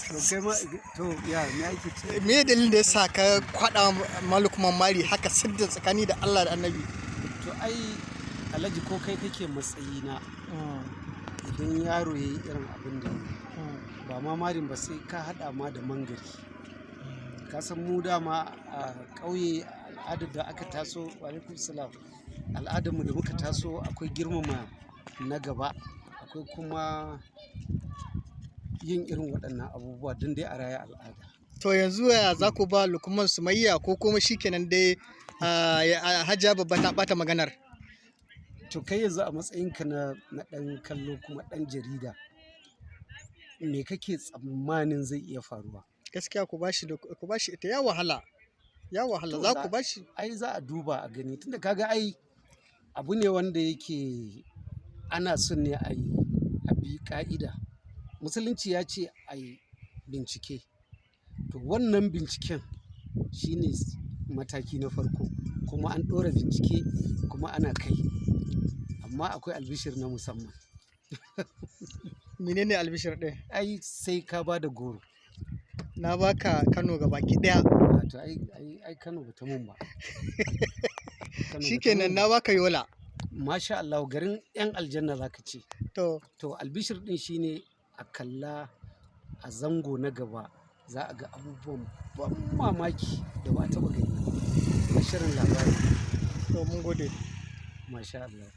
To kai ma to ya me ake ce? Me dalilin da yasa ka kwada Malukman mari haka sidda tsakani da Allah da Annabi? To ai Alhaji ko kai kake matsayina idan yaro ya yi irin abin da ya yi ba ma marin ba sai ka haɗa ma da mangari. Ka san mu dama a ƙauye al'adar da aka taso alaikum salam al'adarmu da muka taso akwai girmama na gaba akwai kuma yin irin waɗannan abubuwa don dai a raya al'ada. To yanzu ya za ku ba Lukman Sumayya ko kuma shikenan dai Hajiya Babba ta ɓata maganar? To kai yanzu a matsayinka na ɗan kallo kuma ɗan jarida me kake tsammanin zai iya faruwa? Gaskiya ku bashi ita ya wahala To za ku bashi. ai za a duba a gani tunda kaga ai abu ne wanda yake ana son ne a bi ƙa'ida. Musulunci ya ce a yi bincike. To wannan binciken shine mataki na farko kuma an ɗora bincike kuma ana kai. Amma akwai albishir na musamman. Menene albishir ɗin? Ai sai ka ba da goro. Na baka Kano gabaki ɗaya. To ai Kano bata mun ba. Shikenan na baka Yola. Masha Allah garin 'yan aljanna zaka ce. To albishir ɗin shine a kalla a zango na gaba za a ga abubuwan ban mamaki da ba a taɓa gani a shirin labari. mun gode. Masha Allah.